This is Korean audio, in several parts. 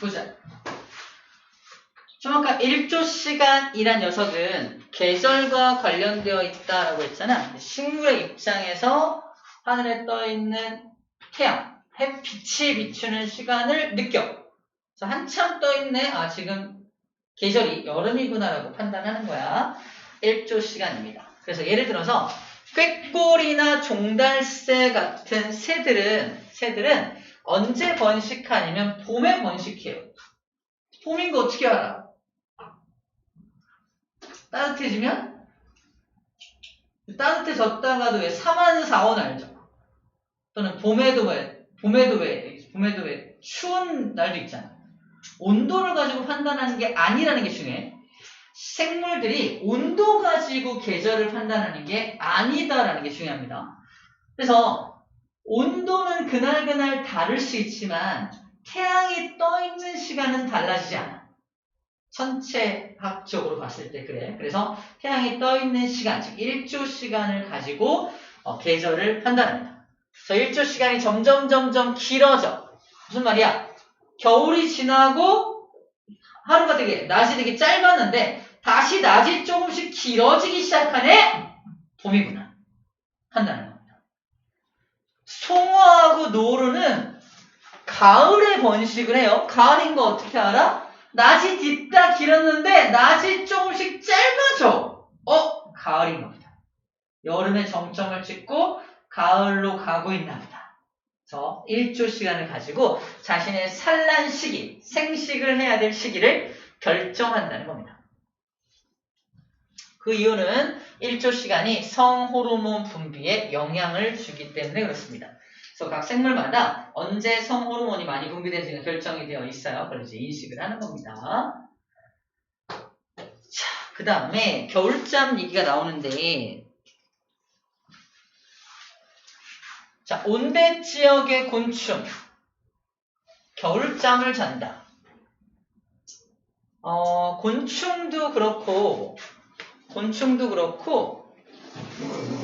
보자. 좀 아까 1조시간이란 녀석은 계절과 관련되어 있다라고 했잖아. 식물의 입장에서 하늘에 떠있는 태양, 햇빛이 비추는 시간을 느껴. 그래서 한참 떠있네. 아, 지금 계절이 여름이구나라고 판단하는 거야. 1조시간입니다. 그래서 예를 들어서 꾀꼬리나 종달새 같은 새들은 언제 번식하냐면 봄에 번식해요. 봄인 거 어떻게 알아? 따뜻해지면? 따뜻해졌다가도 왜 3원, 4원 알죠? 또는 봄에도 왜 추운 날도 있잖아. 온도를 가지고 판단하는 게 아니라는 게 중요해. 생물들이 온도 가지고 계절을 판단하는 게 아니다라는 게 중요합니다. 그래서 온도는 그날 다를 수 있지만 태양이 떠 있는 시간은 달라지지 않아. 천체학적으로 봤을 때 그래. 그래서 태양이 떠 있는 시간, 즉 1조 시간을 가지고 계절을 판단합니다. 그래서 1조 시간이 점점 길어져. 무슨 말이야? 겨울이 지나고 하루가 낮이 되게 짧았는데 다시 낮이 조금씩 길어지기 시작하네? 봄이구나. 판단하는 겁니다. 송어하고 노루는 가을에 번식을 해요. 가을인 거 어떻게 알아? 낮이 딥다 길었는데 낮이 조금씩 짧아져. 가을인 겁니다. 여름에 정점을 찍고 가을로 가고 있나 보다. 그래서 1조 시간을 가지고 자신의 산란 시기, 생식을 해야 될 시기를 결정한다는 겁니다. 그 이유는 1조 시간이 성호르몬 분비에 영향을 주기 때문에 그렇습니다. 그래서 각 생물마다 언제 성호르몬이 많이 분비되는지가 결정이 되어 있어요. 그걸 이제 인식을 하는 겁니다. 자, 그 다음에 겨울잠 얘기가 나오는데, 자, 온대 지역의 곤충, 겨울잠을 잔다. 곤충도 그렇고,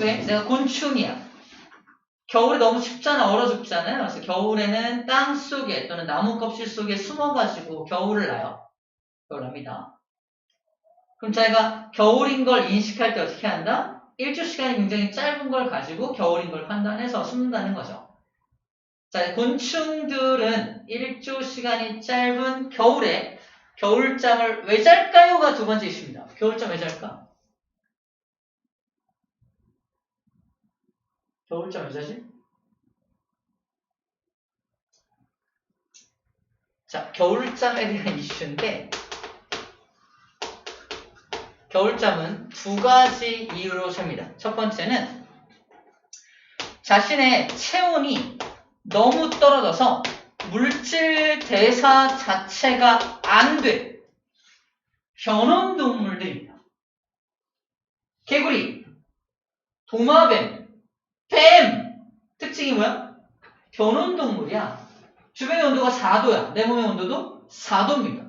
왜? 내가 곤충이야. 겨울에 너무 춥잖아. 얼어 죽잖아요. 그래서 겨울에는 땅 속에 또는 나무 껍질 속에 숨어가지고 겨울을 나요. 겨울 납니다. 그럼 자기가 겨울인 걸 인식할 때 어떻게 한다? 1조 시간이 굉장히 짧은 걸 가지고 겨울인 걸 판단해서 숨는다는 거죠. 자, 곤충들은 1조 시간이 짧은 겨울에 겨울잠을 왜 잘까요가 두 번째 이슈입니다. 겨울잠 왜 잘까? 겨울잠 왜 자지? 자, 겨울잠에 대한 이슈인데, 겨울잠은 두 가지 이유로 잡니다. 첫 번째는 자신의 체온이 너무 떨어져서 물질 대사 자체가 안 돼. 변온동물들입니다. 개구리, 도마뱀, 뱀! 특징이 뭐야? 변온동물이야. 주변의 온도가 4도야. 내 몸의 온도도 4도입니다.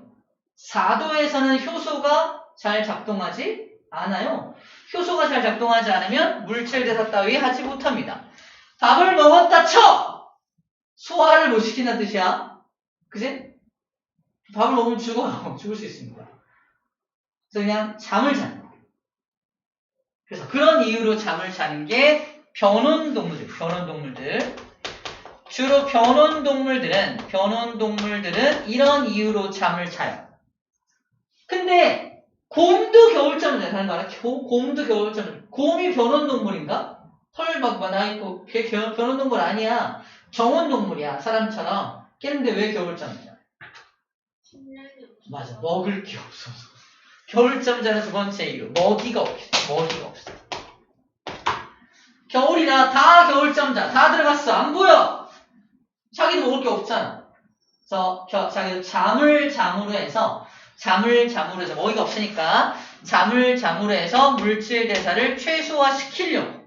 4도에서는 효소가 잘 작동하지 않아요. 효소가 잘 작동하지 않으면 물질 대사 따위 하지 못합니다. 밥을 먹었다 쳐! 소화를 못 시킨다는 뜻이야. 그지? 밥을 먹으면 죽을 수 있습니다. 그래서 그냥 잠을 자는 거예요. 그래서 그런 이유로 잠을 자는 게 변온동물들. 주로 변온동물들은 이런 이유로 잠을 자요. 근데 곰도 겨울잠을 자는 거 알아? 곰도 겨울잠을. 곰이 변온동물인가? 털 막 나있고 걔 변온동물 아니야. 정온동물이야. 사람처럼. 걔는데 왜 겨울잠을 자? 맞아. 먹을 게 없어서. 겨울잠 자는 두 번째 이유. 먹이가 없어. 겨울이라 다 겨울잠 자. 다 들어갔어. 안 보여. 자기도 먹을 게 없잖아. 그래서 자기도 잠으로 해서 먹이가 없으니까 잠으로 해서 물질 대사를 최소화시키려고.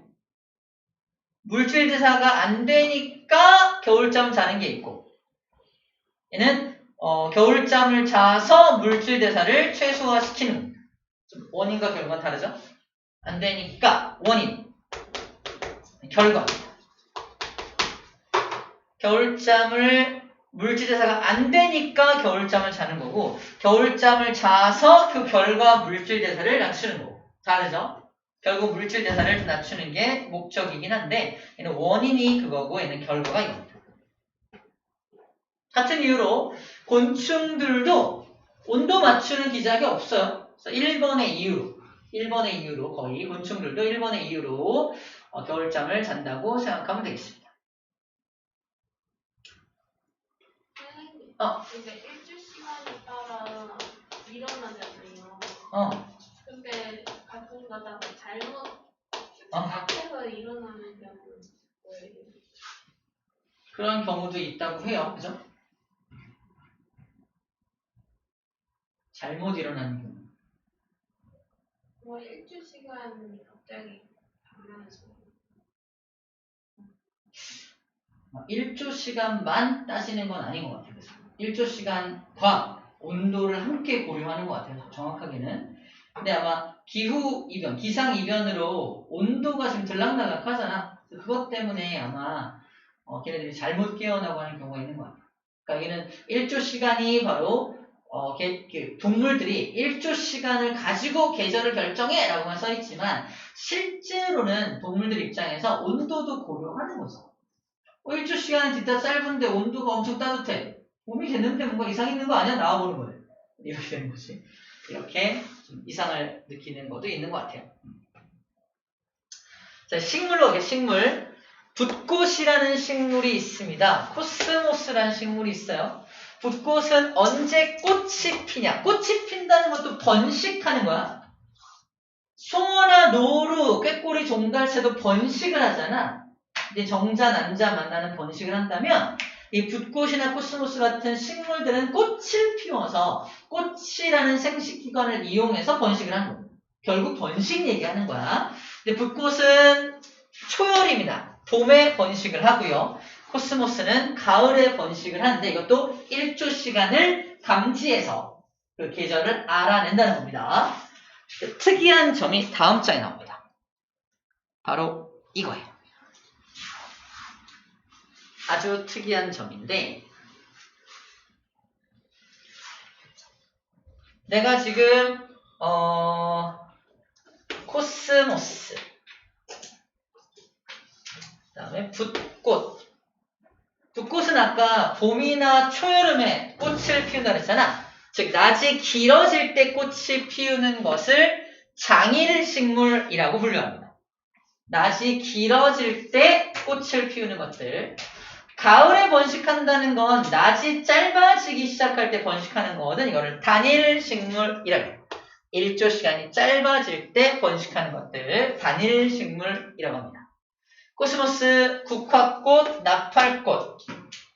물질 대사가 안 되니까 겨울잠 자는 게 있고, 얘는 겨울잠을 자서 물질 대사를 최소화시키는 겁니다. 원인과 결과가 다르죠? 안 되니까 원인, 결과. 겨울잠을 물질대사가 안 되니까 겨울잠을 자는 거고 겨울잠을 자서 그 결과 물질대사를 낮추는 거고 다르죠? 결국 물질대사를 낮추는 게 목적이긴 한데 얘는 원인이 그거고 얘는 결과가 이겁니다. 같은 이유로 곤충들도 온도 맞추는 기작이 없어요. 그래서 1번의 이유로 거의 곤충들도 1번의 이유로 겨울잠을 잔다고 생각하면 되겠습니다. 근데 일주 시간에 따라 일어나잖아요. 근데 가끔 가다가 잘못 밖에서 일어나는 경우는 뭐예요? 그런 경우도 있다고 해요. 그죠? 잘못 일어나는 경우. 뭐 일주 시간이 갑자기 변하죠. 1조시간만 따지는 건 아닌 것 같아요. 그래서 1조시간과 온도를 함께 고려하는 것 같아요. 정확하게는. 근데 아마 기후이변, 기상이변으로 온도가 지금 들락날락 하잖아. 그것 때문에 아마 걔네들이 잘못 깨어나고 하는 경우가 있는 것 같아요. 그러니까 여기는 1조시간이 바로 동물들이 1조시간을 가지고 계절을 결정해 라고만 써있지만 실제로는 동물들 입장에서 온도도 고려하는 거죠. 1조시간은 진짜 짧은데 온도가 엄청 따뜻해. 봄이 됐는데 뭔가 이상 있는 거 아니야? 나와보는 거예요. 이렇게 되는 거지. 이렇게 좀 이상을 느끼는 것도 있는 것 같아요. 자, 식물로 오게 식물. 붓꽃이라는 식물이 있습니다. 코스모스라는 식물이 있어요. 붓꽃은 언제 꽃이 피냐? 꽃이 핀다는 것도 번식하는 거야. 송어나 노루, 꾀꼬리, 종달새도 번식을 하잖아. 이제 정자, 난자 만나는 번식을 한다면 이 붓꽃이나 코스모스 같은 식물들은 꽃을 피워서 꽃이라는 생식기관을 이용해서 번식을 하는 거야. 결국 번식 얘기하는 거야. 근데 붓꽃은 초여름이나 봄에 번식을 하고요. 코스모스는 가을에 번식을 하는데 이것도 1조 시간을 감지해서 그 계절을 알아낸다는 겁니다. 특이한 점이 다음 장에 나옵니다. 바로 이거예요. 아주 특이한 점인데 내가 지금 코스모스 그 다음에 붓꽃은 아까 봄이나 초여름에 꽃을 피운다 그랬잖아. 즉 낮이 길어질 때 꽃이 피우는 것을 장일식물이라고 분류합니다. 낮이 길어질 때 꽃을 피우는 것들. 가을에 번식한다는 건 낮이 짧아지기 시작할 때 번식하는 거거든. 이거를 단일식물이라고 해요. 1조 시간이 짧아질 때 번식하는 것들 단일식물이라고 합니다. 코스모스, 국화꽃, 나팔꽃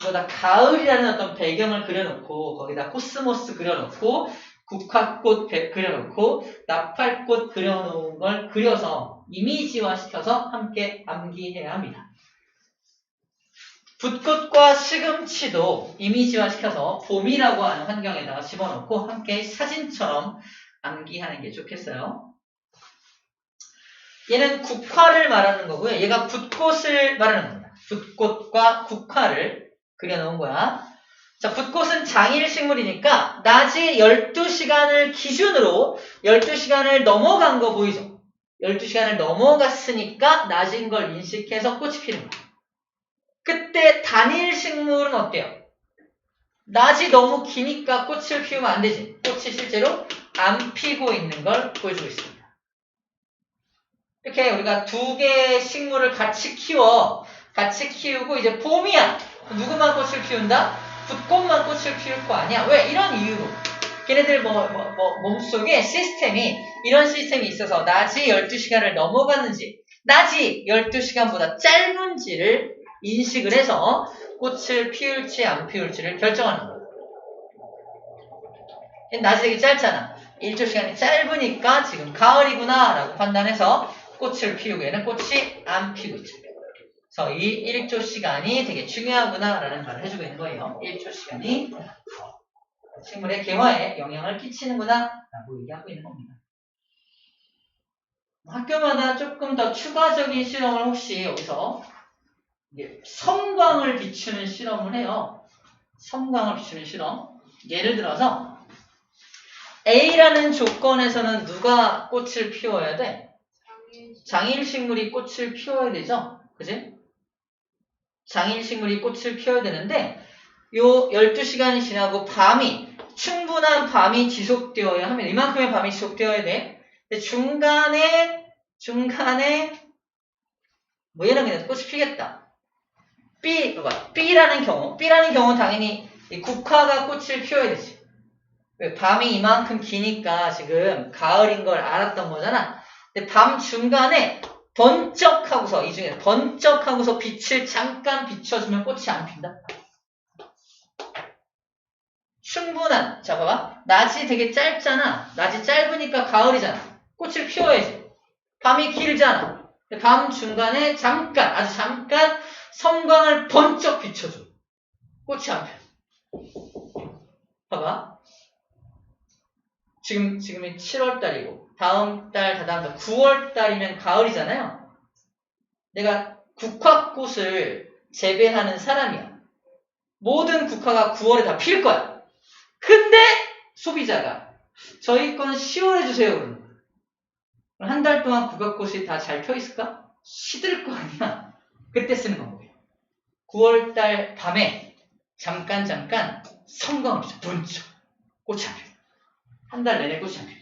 이거다 가을이라는 어떤 배경을 그려놓고 거기다 코스모스 그려놓고 국화꽃 그려놓고 나팔꽃 그려놓은 걸 그려서 이미지화 시켜서 함께 암기해야 합니다. 붓꽃과 시금치도 이미지화 시켜서 봄이라고 하는 환경에다가 집어넣고 함께 사진처럼 암기하는 게 좋겠어요. 얘는 국화를 말하는 거고요. 얘가 붓꽃을 말하는 겁니다. 붓꽃과 국화를 그려놓은 거야. 자, 붓꽃은 장일식물이니까 낮이 12시간을 기준으로 12시간을 넘어간 거 보이죠? 12시간을 넘어갔으니까 낮인 걸 인식해서 꽃이 피는 거야. 그때 단일식물은 어때요? 낮이 너무 기니까 꽃을 피우면 안 되지. 꽃이 실제로 안 피고 있는 걸 보여주고 있습니다. 이렇게 우리가 두 개의 식물을 같이 키우고 이제 봄이야. 누구만 꽃을 피운다? 붓꽃만 꽃을 피울 거 아니야. 왜? 이런 이유로. 걔네들 몸속에 이런 시스템이 있어서 낮이 12시간을 넘어갔는지, 낮이 12시간보다 짧은지를 인식을 해서 꽃을 피울지 안 피울지를 결정하는 거야. 낮이 되게 짧잖아. 1조 시간이 짧으니까 지금 가을이구나 라고 판단해서 꽃을 피우고 얘는 꽃이 안 피고 있죠. 그래서 이 1조 시간이 되게 중요하구나 라는 말을 해주고 있는 거예요. 1조 시간이 식물의 개화에 영향을 끼치는구나 라고 얘기하고 있는 겁니다. 학교마다 조금 더 추가적인 실험을 혹시 여기서 섬광을 비추는 실험을 해요. 섬광을 비추는 실험. 예를 들어서 A라는 조건에서는 누가 꽃을 피워야 돼? 장일식물이 꽃을 피워야 되죠? 그지? 장일식물이 꽃을 피워야 되는데 요 12시간이 지나고 충분한 밤이 지속되어야 합니다. 이만큼의 밤이 지속되어야 돼. 근데 중간에 뭐 예를 들면 꽃이 피겠다. B라는 경우 당연히 이 국화가 꽃을 피워야 되지. 왜? 밤이 이만큼 기니까 지금 가을인 걸 알았던 거잖아. 근데 밤 중간에 번쩍하고서 빛을 잠깐 비춰주면 꽃이 안 핀다. 충분한, 자 봐봐. 낮이 되게 짧잖아. 낮이 짧으니까 가을이잖아. 꽃을 피워야지. 밤이 길잖아. 밤 중간에 아주 잠깐 섬광을 번쩍 비춰줘. 꽃이 안 펴. 봐봐. 지금이 7월달이고 다음 달, 다다음 달 9월달이면 가을이잖아요. 내가 국화꽃을 재배하는 사람이야. 모든 국화가 9월에 다 필 거야. 근데 소비자가 저희 거는 10월에 주세요. 그러는 거야. 한 달 동안 국화꽃이 다 잘 펴 있을까? 시들 거 아니야. 그때 쓰는 방법이에요. 9월달 밤에 잠깐 섬광을 비춰. 번쩍. 꽃이 안 펴. 한 달 내내 꽃이 안 펴.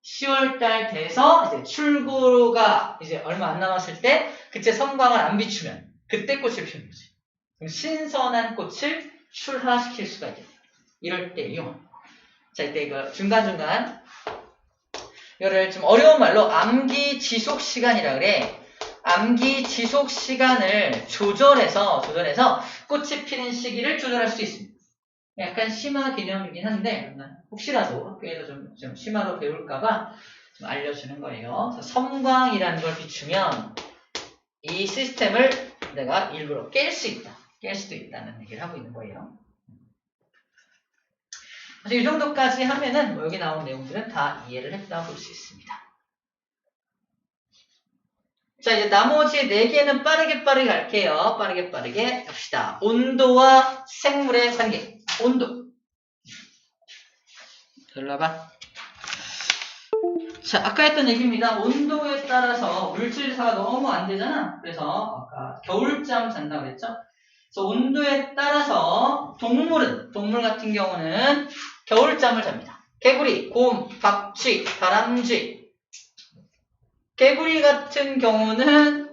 10월달 돼서 이제 출고가 이제 얼마 안 남았을 때 그때 섬광을 안 비추면 그때 꽃을 피우는 거지. 그럼 신선한 꽃을 출하시킬 수가 있겠다. 이럴 때 이용합니다. 자, 이때 이거 중간중간 이거를 좀 어려운 말로 암기 지속 시간이라 그래. 암기 지속 시간을 조절해서 꽃이 피는 시기를 조절할 수 있습니다. 약간 심화 개념이긴 한데 혹시라도 학교에서 좀 심화로 배울까봐 좀 알려주는 거예요. 섬광이라는 걸 비추면 이 시스템을 내가 일부러 깰 수도 있다는 얘기를 하고 있는 거예요. 그래서 이 정도까지 하면은 여기 나온 내용들은 다 이해를 했다고 볼 수 있습니다. 자, 이제 나머지 4개는 빠르게 갈게요. 빠르게 합시다. 온도와 생물의 관계. 온도. 일로 와봐. 자, 아까 했던 얘기입니다. 온도에 따라서 물질사가 너무 안 되잖아. 그래서 아까 겨울잠 잔다고 그랬죠? 그래서 온도에 따라서 동물 같은 경우는 겨울잠을 잡니다. 개구리, 곰, 박쥐, 다람쥐. 개구리 같은 경우는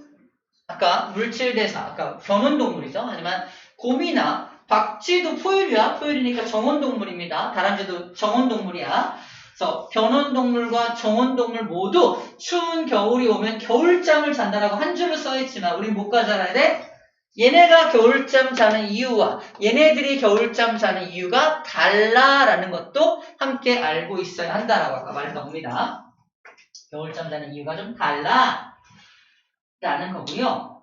아까 물질대사, 아까 변온동물이죠. 하지만 곰이나 박쥐도 포유류니까 정온동물입니다. 다람쥐도 정온동물이야. 그래서 변온동물과 정온동물 모두 추운 겨울이 오면 겨울잠을 잔다라고 한 줄로 써있지만 우린 뭐까지 알아야 돼? 얘네가 겨울잠 자는 이유와 얘네들이 겨울잠 자는 이유가 달라라는 것도 함께 알고 있어야 한다라고 아까 말했던 겁니다. 겨울잠 자는 이유가 좀 달라라는 거고요.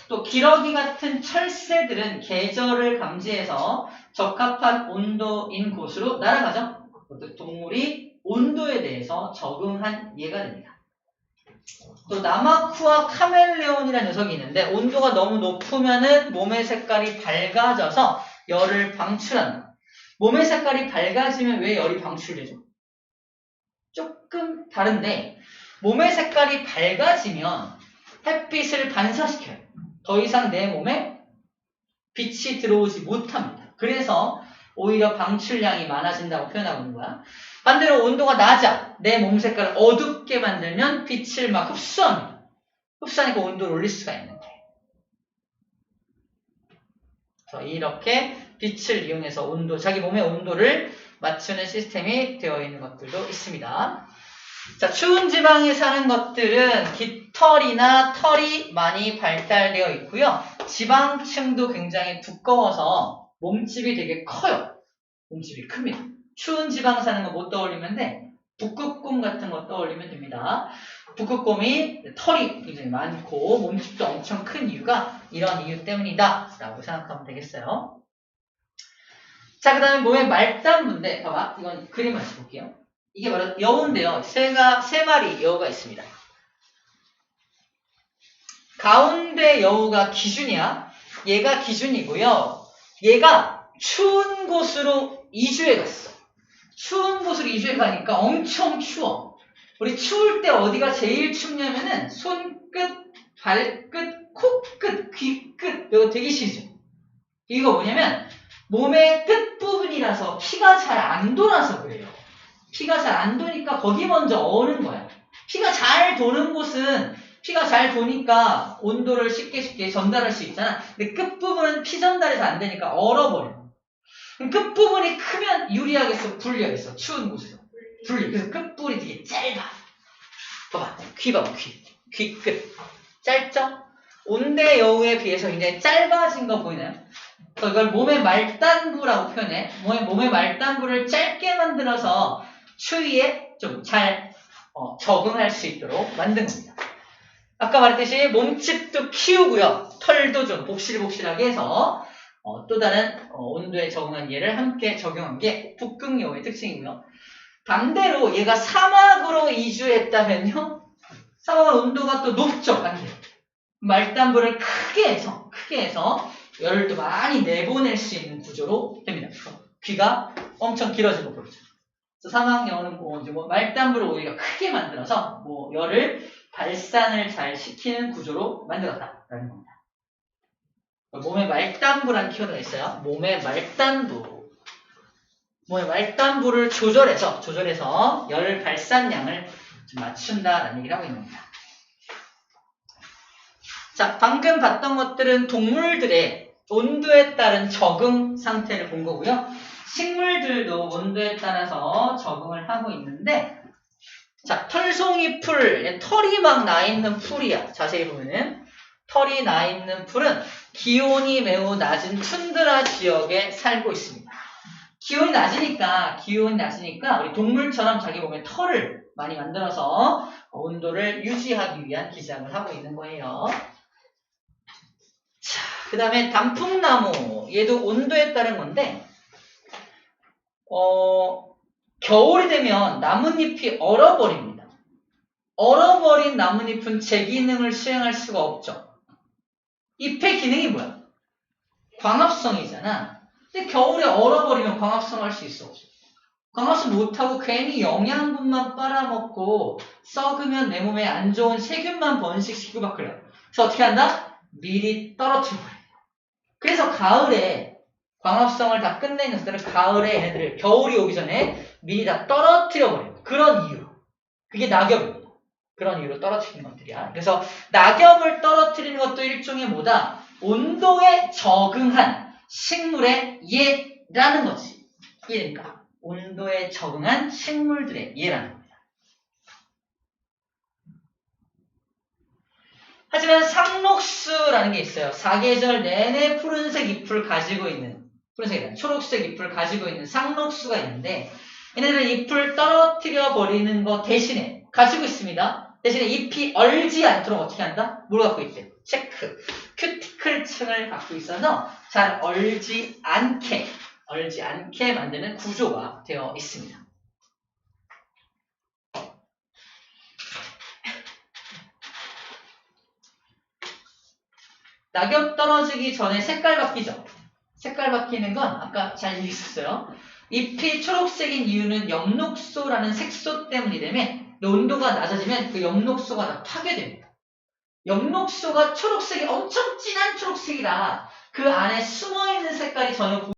또 기러기 같은 철새들은 계절을 감지해서 적합한 온도인 곳으로 날아가죠. 동물이 온도에 대해서 적응한 예가 됩니다. 또 나마쿠와 카멜레온이라는 녀석이 있는데 온도가 너무 높으면은 몸의 색깔이 밝아져서 열을 방출한다. 몸의 색깔이 밝아지면 왜 열이 방출되죠? 조금 다른데 몸의 색깔이 밝아지면 햇빛을 반사시켜요. 더 이상 내 몸에 빛이 들어오지 못합니다. 그래서 오히려 방출량이 많아진다고 표현하고 있는 거야. 반대로 온도가 낮아. 내 몸 색깔을 어둡게 만들면 빛을 막 흡수합니다. 흡수하니까 온도를 올릴 수가 있는 거예요. 그래서 이렇게 빛을 이용해서 자기 몸의 온도를 맞추는 시스템이 되어 있는 것들도 있습니다. 자, 추운 지방에 사는 것들은 깃털이나 털이 많이 발달되어 있고요. 지방층도 굉장히 두꺼워서 몸집이 되게 커요. 몸집이 큽니다. 추운 지방 사는 거 못 떠올리면 돼. 북극곰 같은 거 떠올리면 됩니다. 북극곰이 털이 굉장히 많고 몸집도 엄청 큰 이유가 이런 이유 때문이다 라고 생각하면 되겠어요. 자, 그 다음에 몸의 말단부인데 봐봐. 이건 그림을 다시 볼게요. 이게 바로 여우인데요. 세 마리 여우가 있습니다. 가운데 여우가 기준이야. 얘가 기준이고요. 얘가 추운 곳으로 이주해 갔어. 추운 곳으로 이주해 가니까 엄청 추워. 우리 추울 때 어디가 제일 춥냐면은 손끝, 발끝, 코끝, 귀끝. 이거 되게 싫죠? 이거 뭐냐면 몸의 끝부분이라서 피가 잘 안 돌아서 그래요. 피가 잘 안 도니까 거기 먼저 어는 거야. 피가 잘 도는 곳은 피가 잘 도니까 온도를 쉽게 전달할 수 있잖아. 근데 끝부분은 피 전달이 잘 안 되니까 얼어버려. 그럼 끝부분이 크면 유리하겠어? 불리하겠어? 추운 곳에서. 불리. 그래서 끝부분이 되게 짧아. 봐봐. 귀 봐봐. 귀 끝. 짧죠? 온대 여우에 비해서 굉장히 짧아진 거 보이나요? 이걸 몸의 말단부라고 표현해. 몸의 말단부를 짧게 만들어서 추위에 좀 잘 적응할 수 있도록 만든 겁니다. 아까 말했듯이 몸집도 키우고요. 털도 좀 복실복실하게 해서 또 다른 온도에 적응한 예를 함께 적용한 게 북극여우의 특징이고요. 반대로 얘가 사막으로 이주했다면요. 사막은 온도가 또 높죠. 반대로. 말단부를 크게 해서 열을 또 많이 내보낼 수 있는 구조로 됩니다. 귀가 엄청 길어진 거 보이죠. 사막여우는 말단부를 오히려 크게 만들어서 열을 발산을 잘 시키는 구조로 만들었다라는 겁니다. 몸의 말단부라는 키워드가 있어요. 몸의 말단부를 조절해서 열 발산량을 좀 맞춘다라는 얘기를 하고 있는 겁니다. 자, 방금 봤던 것들은 동물들의 온도에 따른 적응 상태를 본 거고요. 식물들도 온도에 따라서 적응을 하고 있는데, 자, 털송이 풀, 털이 막 나 있는 풀이야. 자세히 보면은 털이 나 있는 풀은 기온이 매우 낮은 툰드라 지역에 살고 있습니다. 기온이 낮으니까 우리 동물처럼 자기 몸에 털을 많이 만들어서 온도를 유지하기 위한 기장을 하고 있는 거예요. 자, 그 다음에 단풍나무, 얘도 온도에 따른 건데, 겨울이 되면 나뭇잎이 얼어버립니다. 얼어버린 나뭇잎은 제 기능을 수행할 수가 없죠. 잎의 기능이 뭐야? 광합성이잖아. 근데 겨울에 얼어버리면 광합성 할 수 있어? 광합성 못하고 괜히 영양분만 빨아먹고 썩으면 내 몸에 안 좋은 세균만 번식시키고 막 그래요. 그래서 어떻게 한다? 미리 떨어뜨려버려요. 그래서 가을에 광합성을 다 끝낸 녀석들은 가을에 얘네들을 겨울이 오기 전에 미리 다 떨어뜨려버려요. 그런 이유로. 그게 낙엽입니다. 그런 이유로 떨어뜨리는 것들이야. 그래서 낙엽을 떨어뜨리는 것도 일종의 뭐다? 온도에 적응한 식물의 예라는 거지. 그러니까 온도에 적응한 식물들의 예라는 겁니다. 하지만 상록수라는 게 있어요. 사계절 내내 푸른색 잎을 가지고 있는, 푸른색이다. 초록색 잎을 가지고 있는 상록수가 있는데, 얘네들은 잎을 떨어뜨려 버리는 것 대신에 가지고 있습니다. 대신에 잎이 얼지 않도록 어떻게 한다? 뭘 갖고 있대? 체크. 큐티클층을 갖고 있어서 잘 얼지 않게 만드는 구조가 되어 있습니다. 낙엽 떨어지기 전에 색깔 바뀌죠? 색깔 바뀌는 건 아까 잘 얘기했었어요. 잎이 초록색인 이유는 엽록소라는 색소 때문이라며 온도가 낮아지면 그 엽록소가 다 파괴됩니다. 엽록소가 초록색이 엄청 진한 초록색이라 그 안에 숨어있는 색깔이 전혀